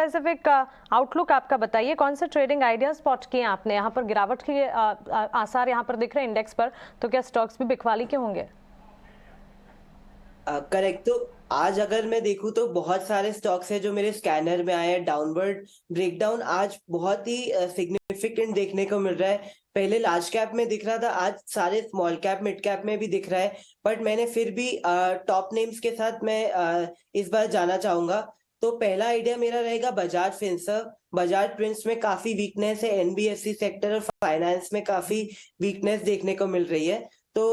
Specific outlook आपका बताइए, कौन से ट्रेडिंग आइडिया स्पॉट किए आपने? यहाँ पर गिरावट के आसार यहाँ पर दिख रहे हैं इंडेक्स पर, तो क्या स्टॉक्स भी बिकवाली के होंगे? करेक्ट। तो आज अगर मैं देखूं तो बहुत सारे स्टॉक्स हैं जो मेरे स्कैनर में आए हैं। डाउनवर्ड ब्रेकडाउन आज बहुत ही सिग्निफिकेंट देखने को मिल रहा है। पहले लार्ज कैप में दिख रहा था, आज सारे स्मॉल कैप मिड कैप में भी दिख रहा है। बट मैंने फिर भी टॉप नेम्स के साथ मैं इस बार जाना चाहूंगा। तो पहला आइडिया मेरा रहेगा बजाज फिंसर्व। बजाज फिंस में काफी वीकनेस है, एनबीएफसी सेक्टर और फाइनेंस में काफी वीकनेस देखने को मिल रही है। तो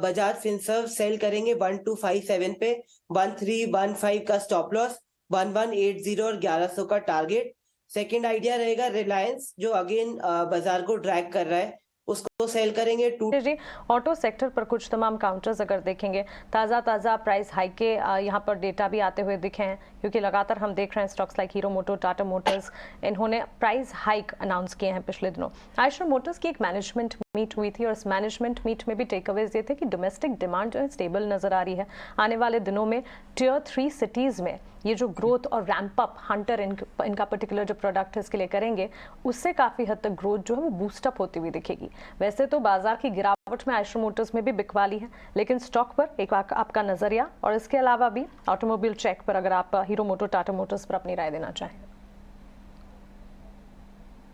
बजाज फिंसर्व सेल करेंगे 1257 पे, 1315 का स्टॉप लॉस, 1180 और 1100 का टारगेट। सेकंड आइडिया रहेगा रिलायंस, जो अगेन बाजार को ड्रैग कर रहा है, उसको सेल करेंगे जी, ऑटो सेक्टर पर कुछ तमाम काउंटर्स अगर देखेंगे, ताज़ा प्राइस हाइक के यहाँ पर डेटा भी आते हुए दिखे हैं, क्योंकि लगातार हम देख रहे हैं स्टॉक्स लाइक हीरो मोटो, टाटा मोटर्स, इन्होंने प्राइस हाइक अनाउंस किए हैं पिछले दिनों। आयशर मोटर्स की एक मैनेजमेंट मीट हुई थी और इस मैनेजमेंट मीट में भी टेक अवेज ये थे कि डोमेस्टिक डिमांड जो है स्टेबल नजर आ रही है। आने वाले दिनों में टियर 3 सिटीज़ में ये जो ग्रोथ और रैंप अप हंटर इनका पर्टिकुलर जो प्रोडक्ट है इसके लिए करेंगे, उससे काफ़ी हद तक ग्रोथ जो है वो बूस्टअप होती हुई दिखेगी। वैसे तो बाजार की गिरावट में आयशर मोटर्स में भी बिकवाली है, लेकिन स्टॉक पर एक आपका नजरिया और इसके अलावा भी ऑटोमोबाइल चेक पर अगर आप हीरो मोटो, टाटा मोटर्स पर अपनी राय देना चाहें।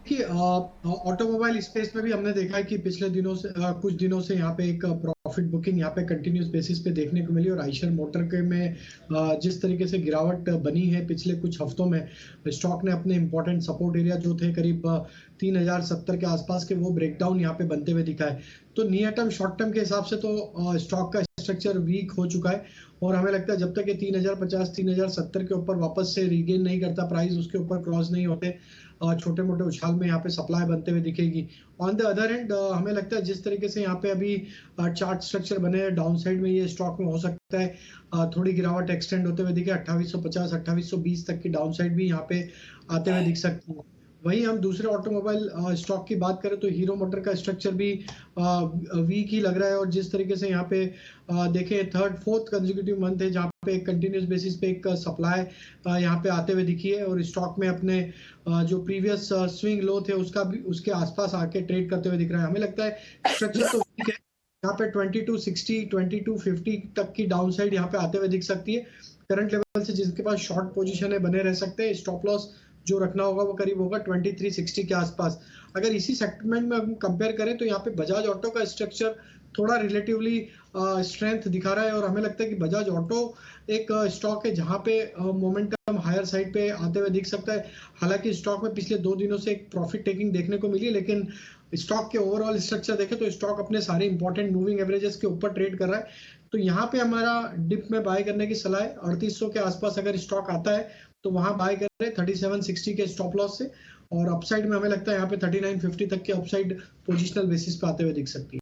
कि ऑटोमोबाइल स्पेस में भी हमने देखा है कि पिछले दिनों से कुछ दिनों से यहाँ पे एक प्रॉफिट बुकिंग यहाँ पे कंटिन्यूस बेसिस पे देखने को मिली। और आयशर मोटर के में जिस तरीके से गिरावट बनी है पिछले कुछ हफ्तों में, स्टॉक ने अपने इंपॉर्टेंट सपोर्ट एरिया जो थे करीब 3070 के आसपास के, वो ब्रेकडाउन यहाँ पे बनते हुए दिखा है। तो नियर टर्म शॉर्ट टर्म के हिसाब से तो स्टॉक का स्ट्रक्चर वीक हो चुका है और हमें लगता है जब तक ये 3050 3070 के ऊपर वापस से रीगेन नहीं करता, प्राइस उसके ऊपर क्रॉस नहीं होते, छोटे मोटे उछाल में यहाँ पे सप्लाई बनते हुए दिखेगी। ऑन द अदर हैंड हमें लगता है जिस तरीके से यहाँ पे अभी चार्ट स्ट्रक्चर बने हैं, डाउन साइड में ये स्टॉक में हो सकता है थोड़ी गिरावट एक्सटेंड होते हुए दिखे, 2850 2820 तक की डाउन साइड भी यहाँ पे आते हुए दिख सकती है। वहीं हम दूसरे ऑटोमोबाइल स्टॉक की बात करें तो हीरो मोटर का स्ट्रक्चर भी वीक ही लग रहा है। और जिस तरीके से यहाँ पे देखें, थर्ड फोर्थ कंसेक्यूटिव मंथ है जहाँ पे कंटिन्यूस बेसिस पे एक सप्लाई यहाँ पे आते हुए दिखी है और स्टॉक में अपने जो प्रीवियस स्विंग लो थे उसका भी उसके आसपास आके ट्रेड करते हुए दिख रहा है। हमें लगता है स्ट्रक्चर तो वीक है, यहाँ पे 2260 2250 तक की डाउन साइड यहाँ पे आते हुए दिख सकती है। करंट लेवल से जिसके पास शॉर्ट पोजीशन है बने रह सकते हैं। स्टॉप लॉस जो रखना होगा वो करीब होगा 2360 के आसपास। अगर इसी सेगमेंट में हम कंपेयर करें तो यहाँ पे बजाज ऑटो का स्ट्रक्चर थोड़ा रिलेटिवली स्ट्रेंथ दिखा रहा है और हमें लगता है कि बजाज ऑटो एक स्टॉक है जहां पे मोमेंटम हायर साइड पे आते हुए दिख सकता है। हालांकि स्टॉक में पिछले 2 दिनों से एक प्रॉफिट टेकिंग देखने को मिली है, लेकिन स्टॉक के ओवरऑल स्ट्रक्चर देखें तो स्टॉक अपने सारे इंपॉर्टेंट मूविंग एवरेजेस के ऊपर ट्रेड कर रहा है। तो यहाँ पे हमारा डिप में बाय करने की सलाह है। 3800 के आसपास अगर स्टॉक आता है तो वहां बाय करें 3760 के स्टॉप लॉस से। और अपसाइड में हमें लगता है यहाँ पे 3950 तक के अपसाइड पोजिशनल बेसिस पे आते हुए दिख सकती है।